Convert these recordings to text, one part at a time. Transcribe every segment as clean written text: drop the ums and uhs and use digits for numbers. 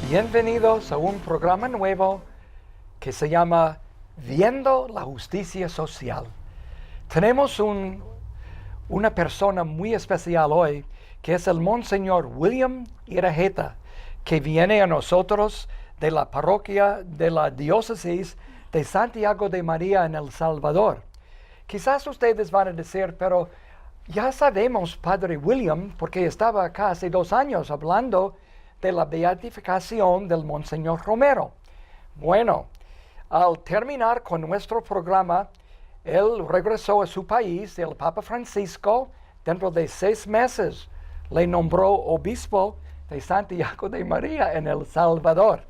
Bienvenidos a un programa nuevo que se llama Viendo la Justicia Social. Tenemos una persona muy especial hoy, que es el Monseñor William Iraheta, que viene a nosotros de la parroquia de la diócesis de Santiago de María en El Salvador. Quizás ustedes van a decir, pero ya sabemos, Padre William, porque estaba acá hace 2 años hablando de la beatificación del Monseñor Romero. Bueno, al terminar con nuestro programa, él regresó a su país. El Papa Francisco, dentro de 6 meses, le nombró obispo de Santiago de María en El Salvador.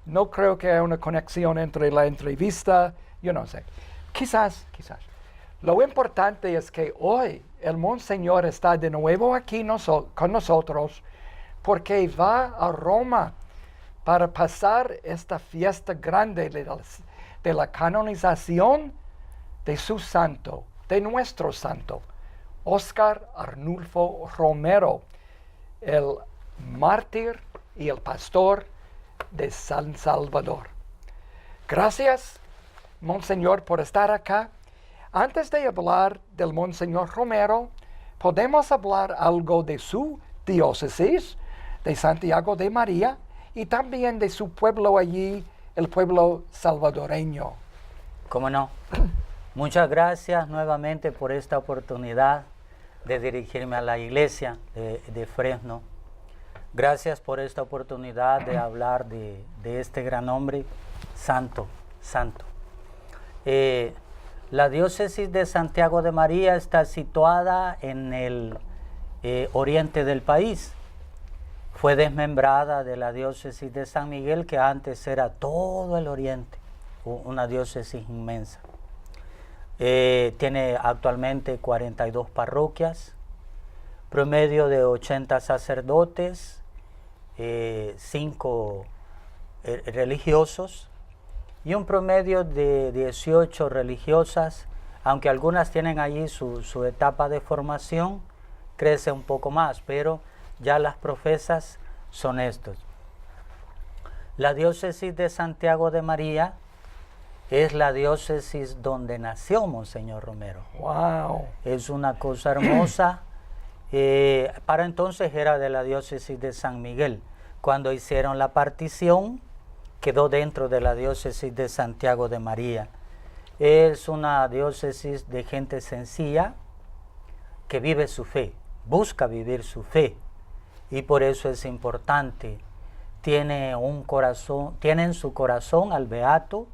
No creo que haya una conexión entre la entrevista, yo no sé. Quizás. Lo importante es que hoy el Monseñor está de nuevo aquí con nosotros, porque va a Roma para pasar esta fiesta grande de la canonización de su santo, de nuestro santo, Óscar Arnulfo Romero, el mártir y el pastor de San Salvador. Gracias, Monseñor, por estar acá. Antes de hablar del Monseñor Romero, podemos hablar algo de su diócesis, de Santiago de María, y también de su pueblo allí, el pueblo salvadoreño. ¿Cómo no? Muchas gracias nuevamente por esta oportunidad de dirigirme a la iglesia de Fresno. Gracias por esta oportunidad de hablar de este gran hombre, santo. La diócesis de Santiago de María está situada en el oriente del país. Fue desmembrada de la diócesis de San Miguel, que antes era todo el oriente, una diócesis inmensa. Tiene actualmente 42 parroquias, promedio de 80 sacerdotes, 5 religiosos y un promedio de 18 religiosas, aunque algunas tienen allí su etapa de formación, crece un poco más, pero ya las profesas son estos. La diócesis de Santiago de María es la diócesis donde nació Monseñor Romero. ¡Wow! Es una cosa hermosa. Para entonces era de la diócesis de San Miguel. Cuando hicieron la partición, quedó dentro de la diócesis de Santiago de María. Es una diócesis de gente sencilla que vive su fe, busca vivir su fe. Y por eso es importante. Tiene en su corazón al beato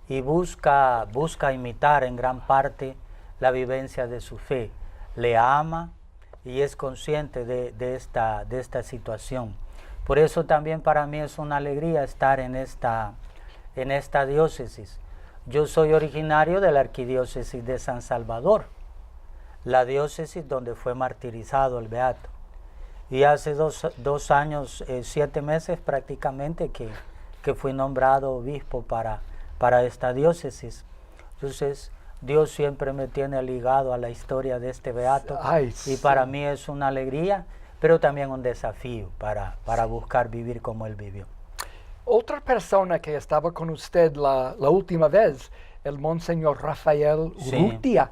y busca imitar en gran parte la vivencia de su fe. Le ama y es consciente de esta situación. Por eso también para mí es una alegría estar en esta diócesis. Yo soy originario de la arquidiócesis de San Salvador, la diócesis donde fue martirizado el beato. Y hace 2 años, 7 meses prácticamente que fui nombrado obispo para esta diócesis. Entonces, Dios siempre me tiene ligado a la historia de este beato. Ay, sí. Y para mí es una alegría, pero también un desafío para buscar vivir como él vivió. Otra persona que estaba con usted la última vez, el Monseñor Rafael Urrutia.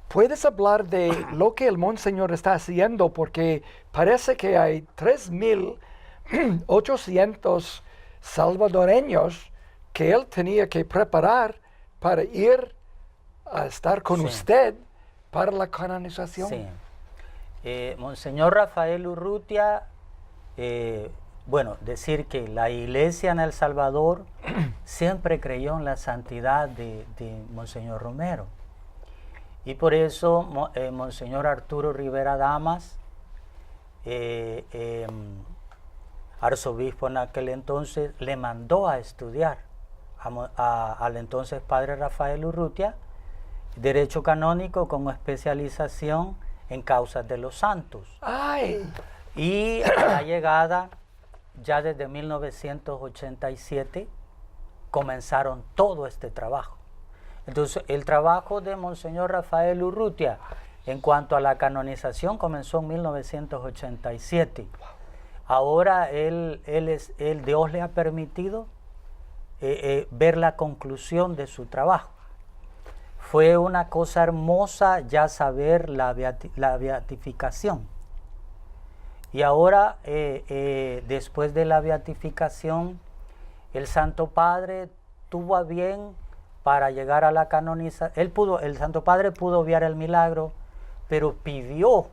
¿Puedes hablar de lo que el Monseñor está haciendo? Porque parece que hay 3,800 salvadoreños que él tenía que preparar para ir a estar con usted para la canonización. Sí. Monseñor Rafael Urrutia, decir que la iglesia en El Salvador siempre creyó en la santidad de Monseñor Romero. Y por eso Monseñor Arturo Rivera Damas, arzobispo en aquel entonces, le mandó a estudiar al entonces padre Rafael Urrutia, Derecho Canónico con especialización en causas de los santos. ¡Ay! Y a la llegada, ya desde 1987, comenzaron todo este trabajo. Entonces, el trabajo de Monseñor Rafael Urrutia en cuanto a la canonización comenzó en 1987. Ahora Dios le ha permitido ver la conclusión de su trabajo. Fue una cosa hermosa ya saber la beatificación. Y ahora, después de la beatificación, el Santo Padre tuvo a bien para llegar a la canonización. El Santo Padre pudo obviar el milagro, pero pidió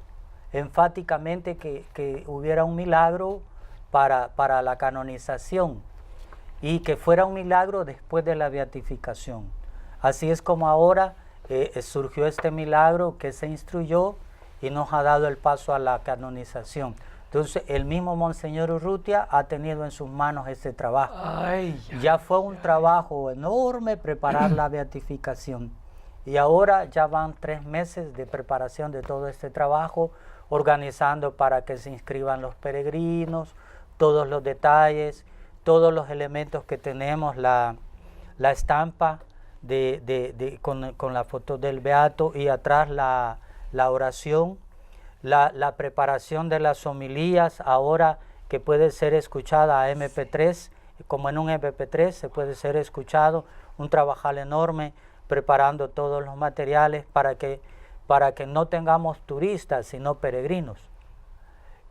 enfáticamente que hubiera un milagro para la canonización y que fuera un milagro después de la beatificación. Así es como ahora surgió este milagro que se instruyó y nos ha dado el paso a la canonización. Entonces el mismo Monseñor Urrutia ha tenido en sus manos ese trabajo. Ya fue un trabajo enorme preparar la beatificación. Y ahora ya van 3 meses de preparación de todo este trabajo, organizando para que se inscriban los peregrinos, todos los detalles, todos los elementos que tenemos, la estampa con la foto del beato y atrás la oración, la preparación de las homilías ahora que puede ser escuchada a MP3, como en un MP3 se puede ser escuchado, un trabajar enorme preparando todos los materiales para que no tengamos turistas sino peregrinos.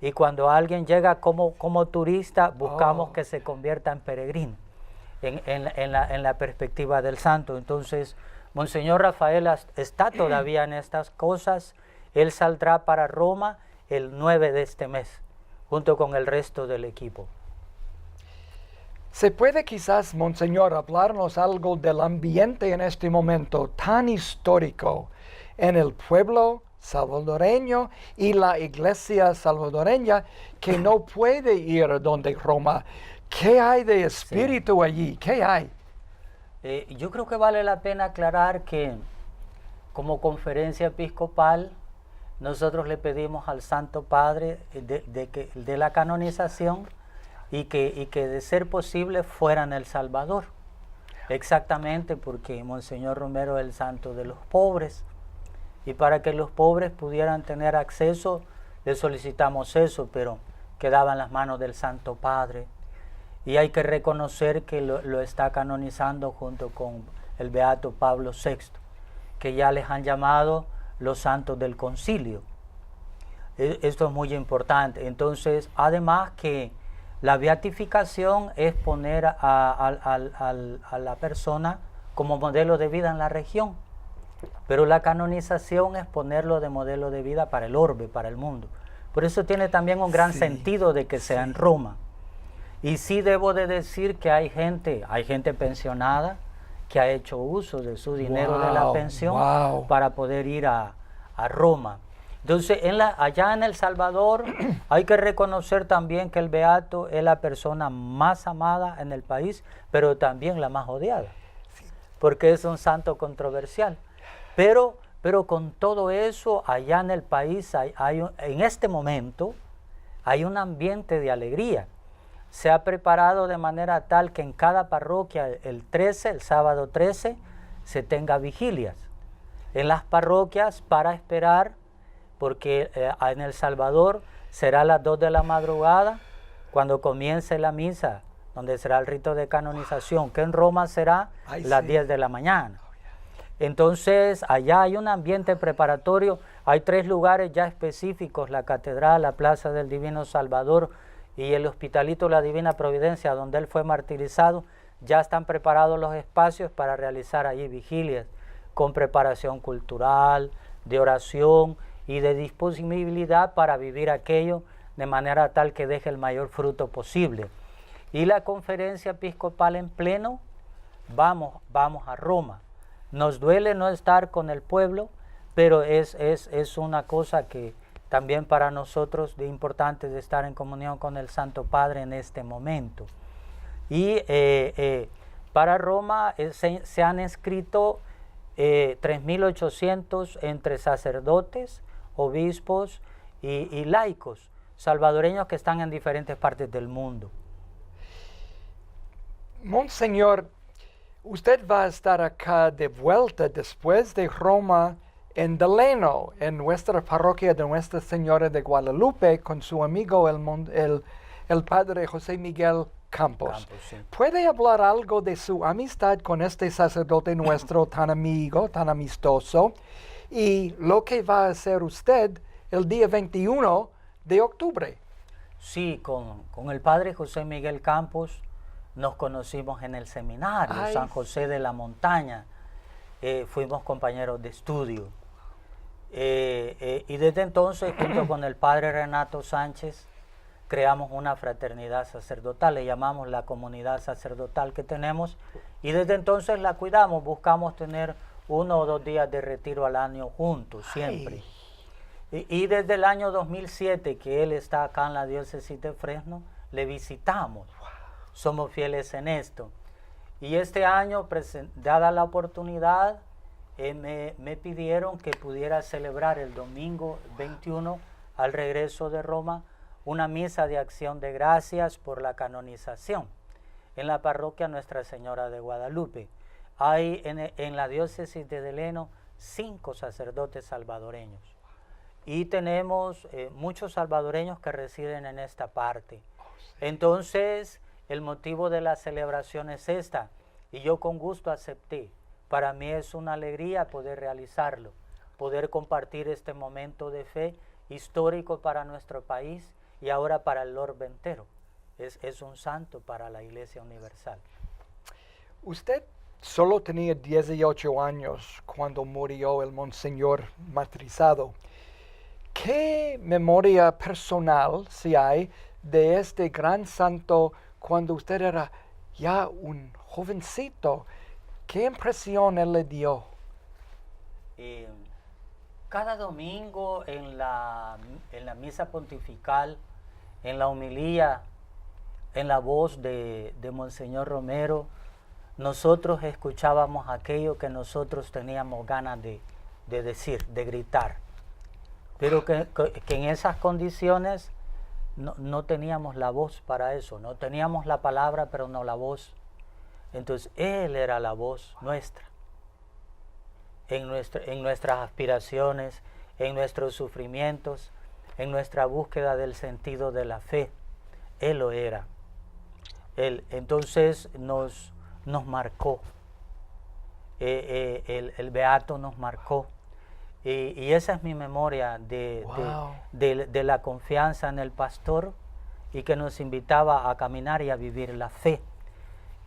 Y cuando alguien llega como turista, buscamos que se convierta en peregrino, en la perspectiva del santo. Entonces, Monseñor Rafael está todavía en estas cosas. Él saldrá para Roma el 9 de este mes, junto con el resto del equipo. ¿Se puede quizás, Monseñor, hablarnos algo del ambiente en este momento tan histórico en el pueblo salvadoreño y la iglesia salvadoreña que no puede ir donde Roma? ¿Qué hay de espíritu allí? ¿Qué hay? Yo creo que vale la pena aclarar que como conferencia episcopal nosotros le pedimos al Santo Padre de la canonización y que de ser posible fuera en El Salvador. Exactamente porque Monseñor Romero es el santo de los pobres y para que los pobres pudieran tener acceso le solicitamos eso, pero quedaba en las manos del Santo Padre. Y hay que reconocer que lo está canonizando junto con el beato Pablo VI, que ya les han llamado los santos del concilio. Esto es muy importante. Entonces, además que la beatificación es poner a la persona como modelo de vida en la región, pero la canonización es ponerlo de modelo de vida para el orbe, para el mundo. Por eso tiene también un gran sentido de que sea en Roma. Y sí debo de decir que hay gente pensionada que ha hecho uso de su dinero de la pensión para poder ir a Roma. Entonces, allá en El Salvador hay que reconocer también que el beato es la persona más amada en el país, pero también la más odiada, porque es un santo controversial. Pero con todo eso, allá en el país, en este momento, hay un ambiente de alegría. Se ha preparado de manera tal que en cada parroquia el sábado 13, se tenga vigilias. En las parroquias para esperar, porque en El Salvador será a las 2 de la madrugada cuando comience la misa, donde será el rito de canonización, que en Roma será las 10 de la mañana. Entonces, allá hay un ambiente preparatorio, hay 3 lugares ya específicos, la catedral, la Plaza del Divino Salvador y el Hospitalito La Divina Providencia, donde él fue martirizado. Ya están preparados los espacios para realizar allí vigilias, con preparación cultural, de oración y de disponibilidad para vivir aquello de manera tal que deje el mayor fruto posible. Y la conferencia episcopal en pleno, vamos a Roma. Nos duele no estar con el pueblo, pero es una cosa que también para nosotros de importante de estar en comunión con el Santo Padre en este momento. Y para Roma se han inscrito 3.800 entre sacerdotes, obispos y laicos salvadoreños que están en diferentes partes del mundo. Monseñor, usted va a estar acá de vuelta después de Roma en Delano, en nuestra parroquia de Nuestra Señora de Guadalupe, con su amigo el el padre José Miguel Campos. Campos, sí. ¿Puede hablar algo de su amistad con este sacerdote nuestro tan amigo, tan amistoso, y lo que va a hacer usted el día 21 de octubre? Sí, con el padre José Miguel Campos nos conocimos en el seminario Ay, San José de la Montaña. Fuimos compañeros de estudio. Y desde entonces, junto con el padre Renato Sánchez, creamos una fraternidad sacerdotal, le llamamos la comunidad sacerdotal que tenemos, y desde entonces la cuidamos, buscamos tener 1 o 2 días de retiro al año juntos, siempre. Y desde el año 2007, que él está acá en la diócesis de Fresno, le visitamos. Somos fieles en esto. Y este año, dada la oportunidad, me pidieron que pudiera celebrar el domingo 21, al regreso de Roma, una misa de acción de gracias por la canonización en la parroquia Nuestra Señora de Guadalupe. Hay en la diócesis de Deleno 5 sacerdotes salvadoreños. Y tenemos muchos salvadoreños que residen en esta parte. Entonces, el motivo de la celebración es esta, y yo con gusto acepté. Para mí es una alegría poder realizarlo, poder compartir este momento de fe histórico para nuestro país y ahora para el orbe entero. Es un santo para la Iglesia Universal. Usted solo tenía 18 años cuando murió el Monseñor martirizado. ¿Qué memoria personal, si hay, de este gran santo cuando usted era ya un jovencito? ¿Qué impresión él le dio? Cada domingo en la misa pontifical, en la homilía, en la voz de Monseñor Romero, nosotros escuchábamos aquello que nosotros teníamos ganas de decir, de gritar. Pero que en esas condiciones no teníamos la voz para eso, no teníamos la palabra, pero no la voz. Entonces, Él era la voz nuestra, en nuestras aspiraciones, en nuestros sufrimientos, en nuestra búsqueda del sentido de la fe. Él lo era. Él, entonces, nos marcó. El Beato nos marcó. Y esa es mi memoria de la confianza en el pastor y que nos invitaba a caminar y a vivir la fe.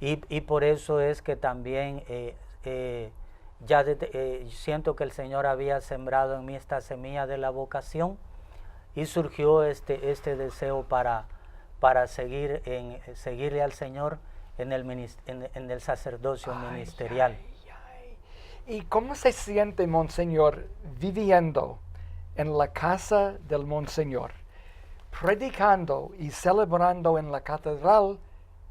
Y por eso es que también siento que el Señor había sembrado en mí esta semilla de la vocación y surgió este deseo para seguirle al Señor en el sacerdocio ministerial. ¿Y cómo se siente, Monseñor, viviendo en la casa del Monseñor, predicando y celebrando en la catedral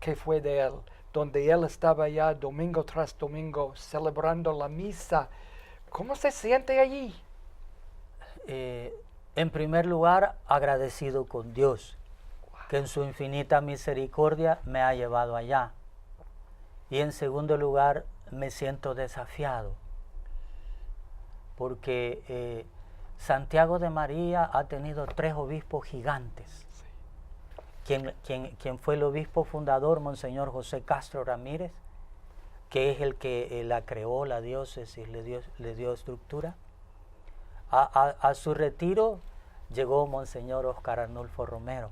que fue de él, donde él estaba ya domingo tras domingo celebrando la misa? ¿Cómo se siente allí? En primer lugar, agradecido con Dios, que en su infinita misericordia me ha llevado allá. Y en segundo lugar, me siento desafiado, porque Santiago de María ha tenido 3 obispos gigantes. Quien fue el obispo fundador, Monseñor José Castro Ramírez, que es el que la creó, la diócesis, le dio estructura. A su retiro llegó Monseñor Oscar Arnulfo Romero,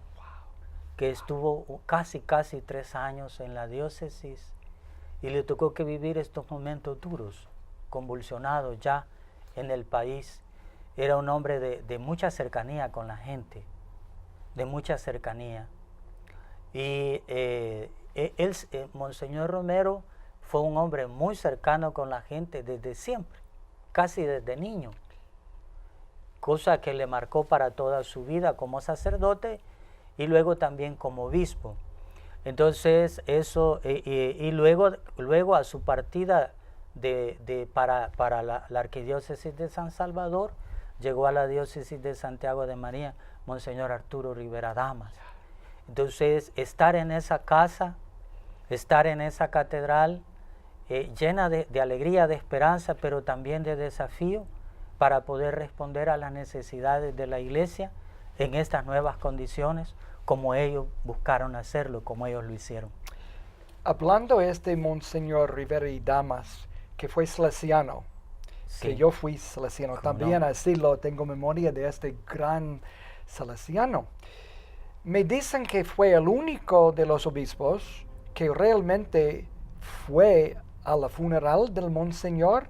que estuvo casi 3 años en la diócesis y le tocó que vivir estos momentos duros, convulsionados ya en el país. Era un hombre de mucha cercanía con la gente, de mucha cercanía. Y Monseñor Romero fue un hombre muy cercano con la gente desde siempre, casi desde niño, cosa que le marcó para toda su vida como sacerdote y luego también como obispo. Entonces eso, y luego a su partida para la arquidiócesis de San Salvador, llegó a la diócesis de Santiago de María, Monseñor Arturo Rivera Damas. Entonces, estar en esa casa, estar en esa catedral, llena de alegría, de esperanza, pero también de desafío para poder responder a las necesidades de la Iglesia, en estas nuevas condiciones como ellos buscaron hacerlo, como ellos lo hicieron. Hablando Monseñor Rivera y Damas, que fue salesiano, Sí. que yo fui salesiano ¿Cómo también, no? así lo tengo memoria de este gran salesiano. Me dicen que fue el único de los obispos que realmente fue a la funeral del Monseñor,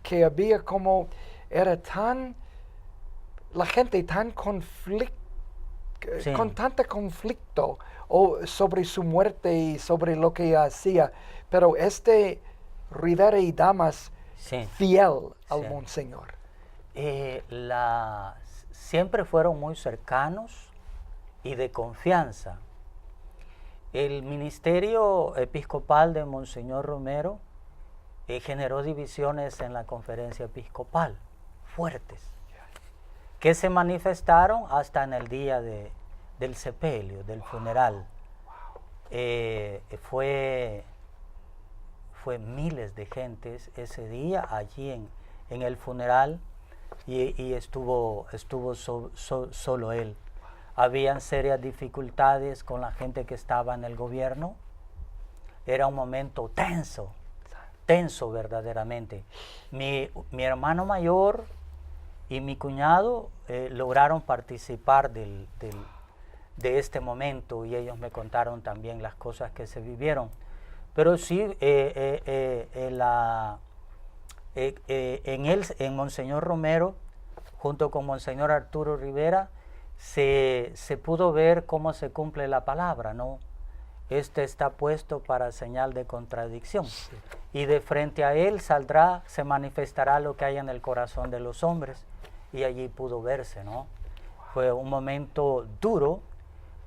que había como, era tan, la gente tan Sí. con tanto conflicto sobre su muerte y sobre lo que hacía, pero Rivera y Damas, Sí. fiel al Sí. Monseñor. Siempre fueron muy cercanos y de confianza. El ministerio episcopal de Monseñor Romero generó divisiones en la conferencia episcopal, fuertes, que se manifestaron hasta en el día del sepelio, del funeral. Fue miles de gentes ese día allí en el funeral y estuvo solo él. Habían serias dificultades con la gente que estaba en el gobierno. Era un momento tenso verdaderamente. Mi hermano mayor y mi cuñado lograron participar de este momento y ellos me contaron también las cosas que se vivieron. Pero sí, en Monseñor Romero, junto con Monseñor Arturo Rivera, se pudo ver cómo se cumple la palabra, ¿no? Este está puesto para señal de contradicción. Sí. Y de frente a él se manifestará lo que hay en el corazón de los hombres. Y allí pudo verse, ¿no? Fue un momento duro,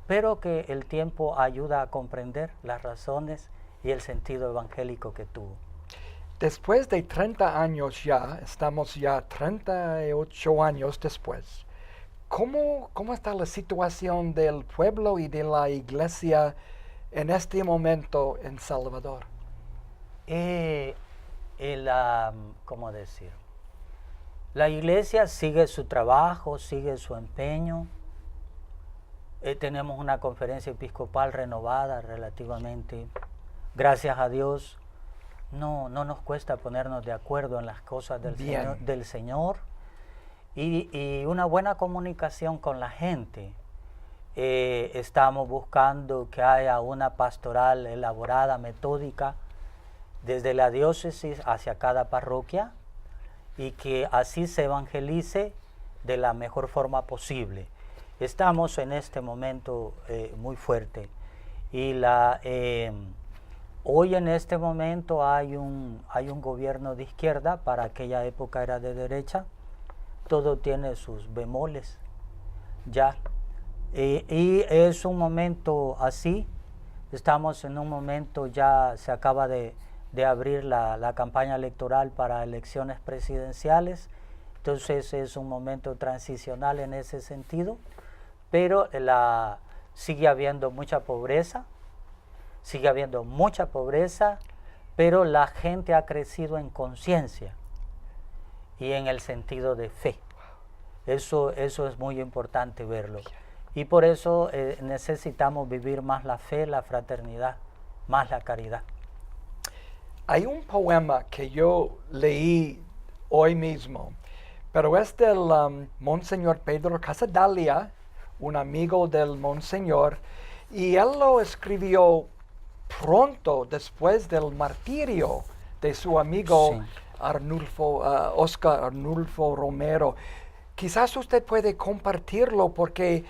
pero que el tiempo ayuda a comprender las razones y el sentido evangélico que tuvo. Después de 30 años ya, estamos ya 38 años después, ¿cómo está la situación del pueblo y de la iglesia en este momento en Salvador? ¿Cómo decir? La iglesia sigue su trabajo, sigue su empeño. Tenemos una conferencia episcopal renovada relativamente. Gracias a Dios, no nos cuesta ponernos de acuerdo en las cosas del Señor y una buena comunicación con la gente. Estamos buscando que haya una pastoral elaborada, metódica, desde la diócesis hacia cada parroquia y que así se evangelice de la mejor forma posible. Estamos en este momento muy fuerte y hoy en este momento hay un gobierno de izquierda, para aquella época era de derecha, todo tiene sus bemoles ya. Y es un momento así, estamos en un momento, ya se acaba de abrir la campaña electoral para elecciones presidenciales, entonces es un momento transicional en ese sentido, pero sigue habiendo mucha pobreza, pero la gente ha crecido en conciencia y en el sentido de fe. Eso es muy importante verlo. Y por eso necesitamos vivir más la fe, la fraternidad, más la caridad. Hay un poema que yo leí hoy mismo, pero es del Monseñor Pedro Casadalia, un amigo del Monseñor, y él lo escribió pronto después del martirio de su amigo sí. Oscar Arnulfo Romero. Quizás usted puede compartirlo porque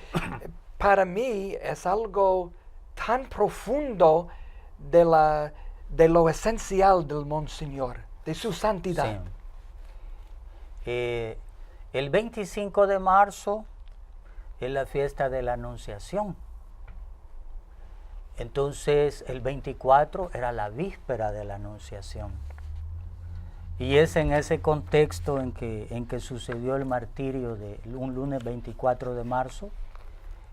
para mí es algo tan profundo de lo esencial del Monseñor, de su santidad. Sí. El 25 de marzo es la fiesta de la Anunciación. Entonces el 24 era la víspera de la Anunciación. Y es en ese contexto en que sucedió el martirio de un lunes 24 de marzo,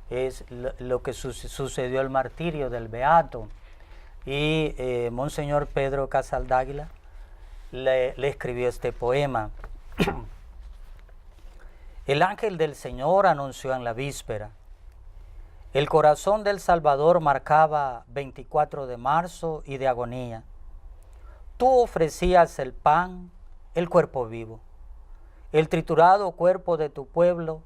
es lo que sucedió el martirio del Beato. Y Monseñor Pedro Casaldáguila le escribió este poema. El ángel del Señor anunció en la víspera. El corazón del Salvador marcaba 24 de marzo y de agonía. Tú ofrecías el pan, el cuerpo vivo, el triturado cuerpo de tu pueblo,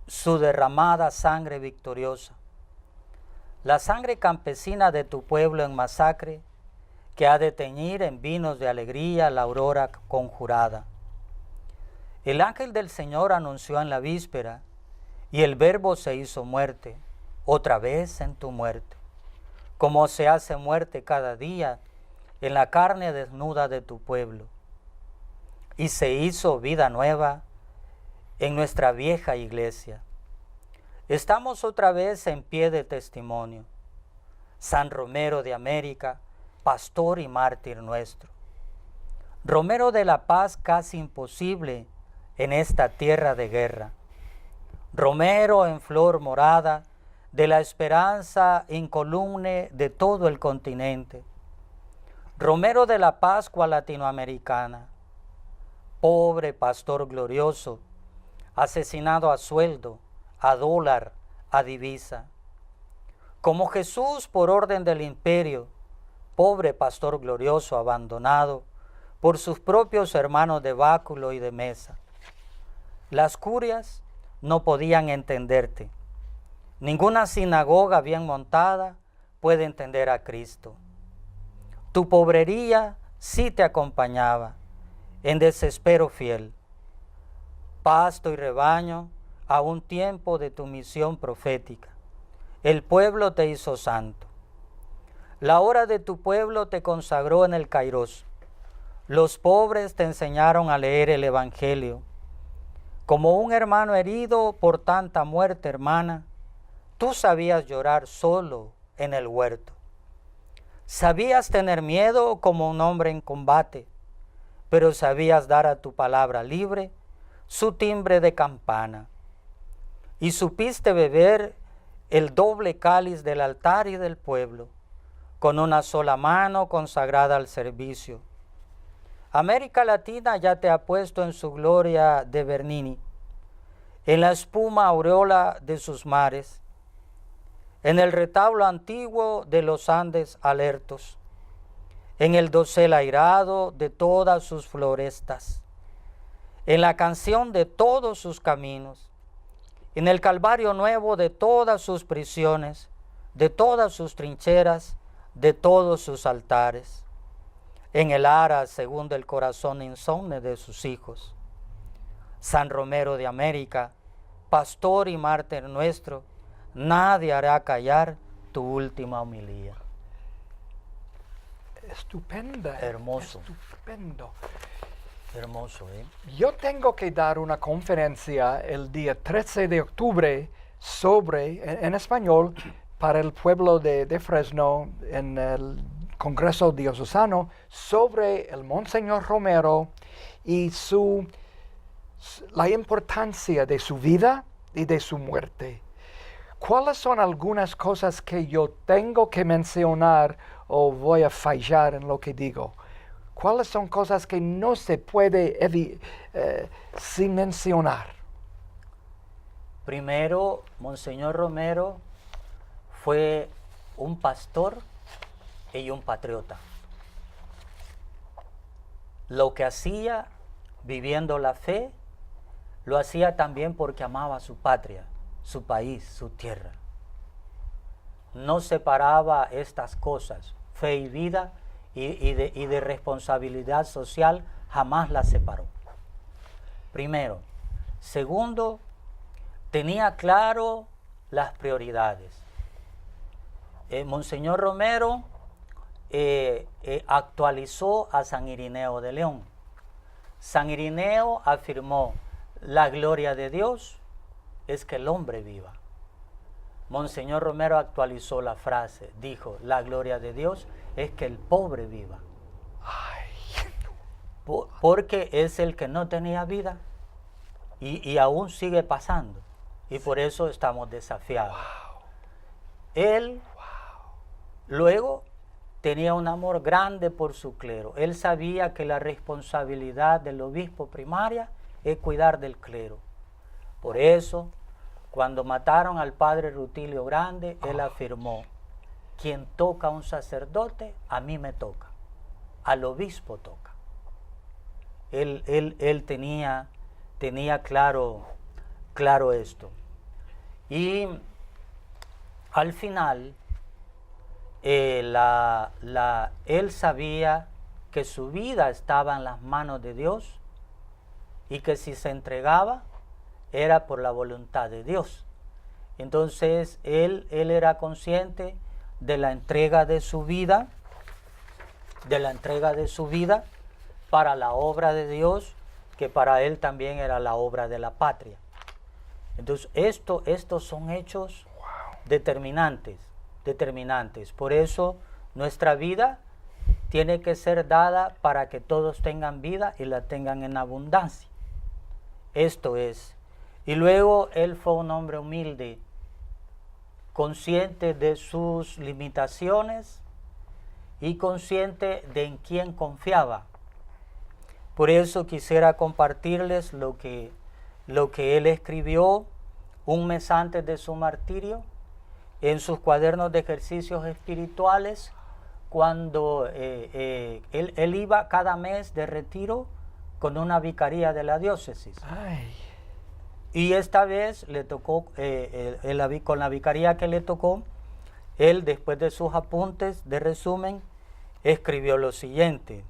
su derramada sangre victoriosa, la sangre campesina de tu pueblo en masacre, que ha de teñir en vinos de alegría la aurora conjurada. El ángel del Señor anunció en la víspera, y el Verbo se hizo muerte, otra vez en tu muerte, como se hace muerte cada día en la carne desnuda de tu pueblo. Y se hizo vida nueva en nuestra vieja iglesia. Estamos otra vez en pie de testimonio. San Romero de América, pastor y mártir nuestro. Romero de la paz casi imposible en esta tierra de guerra. Romero en flor morada de la esperanza incolumne de todo el continente. Romero de la Pascua latinoamericana. Pobre pastor glorioso, asesinado a sueldo, a dólar, a divisa. Como Jesús por orden del imperio, pobre pastor glorioso abandonado por sus propios hermanos de báculo y de mesa. Las curias no podían entenderte. Ninguna sinagoga bien montada puede entender a Cristo. Tu pobrería sí te acompañaba, en desespero fiel. Pasto y rebaño a un tiempo de tu misión profética. El pueblo te hizo santo. La hora de tu pueblo te consagró en el Kairos. Los pobres te enseñaron a leer el Evangelio. Como un hermano herido por tanta muerte, hermana, tú sabías llorar solo en el huerto. Sabías tener miedo como un hombre en combate, pero sabías dar a tu palabra libre su timbre de campana. Y supiste beber el doble cáliz del altar y del pueblo, con una sola mano consagrada al servicio. América Latina ya te ha puesto en su gloria de Bernini, en la espuma aureola de sus mares, en el retablo antiguo de los Andes alertos, en el dosel airado de todas sus florestas, en la canción de todos sus caminos, en el calvario nuevo de todas sus prisiones, de todas sus trincheras, de todos sus altares, en el ara según el corazón insomne de sus hijos. San Romero de América, pastor y mártir nuestro, nadie hará callar tu última homilía. Estupenda. Hermoso. Estupendo. Hermoso, ¿eh? Yo tengo que dar una conferencia el día 13 de octubre en español para el pueblo de Fresno en el Congreso Diocesano sobre el Monseñor Romero y la importancia de su vida y de su muerte. ¿Cuáles son algunas cosas que yo tengo que mencionar o voy a fallar en lo que digo? ¿Cuáles son cosas que no se puede sin mencionar? Primero, Monseñor Romero fue un pastor y un patriota. Lo que hacía viviendo la fe, lo hacía también porque amaba su patria, su país, su tierra. No separaba estas cosas, fe y vida, y de responsabilidad social, jamás las separó. Primero. Segundo, tenía claro las prioridades. Monseñor Romero actualizó a San Irineo de León. San Irineo afirmó: la gloria de Dios es que el hombre viva. Monseñor Romero actualizó la frase, dijo: la gloria de Dios es que el pobre viva. Ay. Porque es el que no tenía vida y aún sigue pasando. Y por eso estamos desafiados. Wow. Él luego tenía un amor grande por su clero. Él sabía que la responsabilidad del obispo primaria es cuidar del clero. Por eso, cuando mataron al padre Rutilio Grande, él afirmó, quien toca a un sacerdote, a mí me toca, al obispo toca. Él tenía claro esto. Y al final, él sabía que su vida estaba en las manos de Dios y que si se entregaba era por la voluntad de Dios. Entonces él era consciente de la entrega de su vida, para la obra de Dios, que para él también era la obra de la patria. Entonces estos son hechos determinantes. Por eso nuestra vida tiene que ser dada para que todos tengan vida y la tengan en abundancia. Esto es. Y luego él fue un hombre humilde, consciente de sus limitaciones y consciente de en quién confiaba. Por eso quisiera compartirles lo que él escribió un mes antes de su martirio en sus cuadernos de ejercicios espirituales, cuando él iba cada mes de retiro con una vicaría de la diócesis. Ay. Y esta vez le tocó, con la vicaría que le tocó, él, después de sus apuntes de resumen, escribió lo siguiente.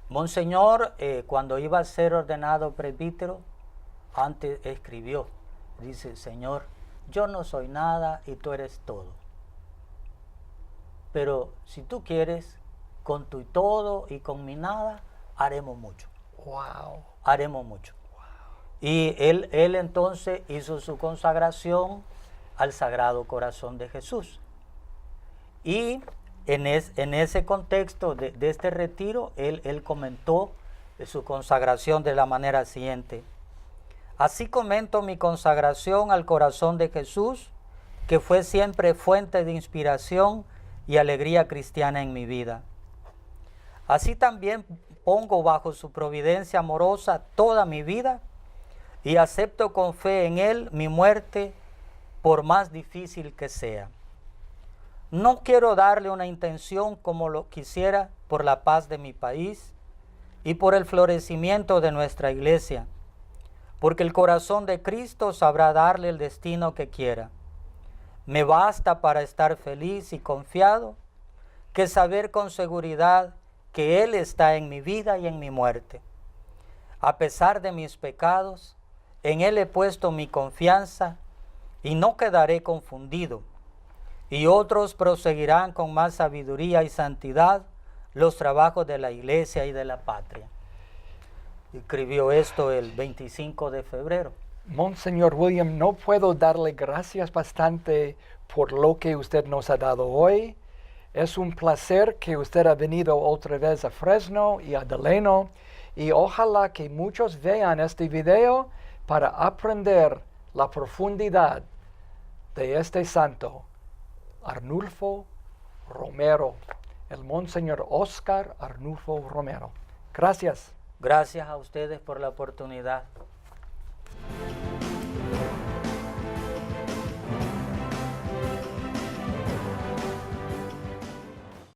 Monseñor, cuando iba a ser ordenado presbítero, antes escribió, dice, Señor, yo no soy nada y tú eres todo. Pero si tú quieres, con tu todo y con mi nada, haremos mucho. Wow. Haremos mucho. Wow. Y él entonces hizo su consagración al Sagrado Corazón de Jesús. Y en ese contexto de este retiro, él comentó su consagración de la manera siguiente. Así comento mi consagración al corazón de Jesús, que fue siempre fuente de inspiración y alegría cristiana en mi vida. Así también pongo bajo su providencia amorosa toda mi vida y acepto con fe en Él mi muerte, por más difícil que sea. No quiero darle una intención como lo quisiera por la paz de mi país y por el florecimiento de nuestra iglesia, porque el corazón de Cristo sabrá darle el destino que quiera. Me basta para estar feliz y confiado que saber con seguridad que Él está en mi vida y en mi muerte. A pesar de mis pecados, en Él he puesto mi confianza y no quedaré confundido. Y otros proseguirán con más sabiduría y santidad los trabajos de la iglesia y de la patria. Escribió esto el 25 de febrero. Monseñor William, no puedo darle gracias bastante por lo que usted nos ha dado hoy. Es un placer que usted ha venido otra vez a Fresno y a Delano, y ojalá que muchos vean este video para aprender la profundidad de este santo, Arnulfo Romero, el Monseñor Oscar Arnulfo Romero. Gracias. Gracias a ustedes por la oportunidad.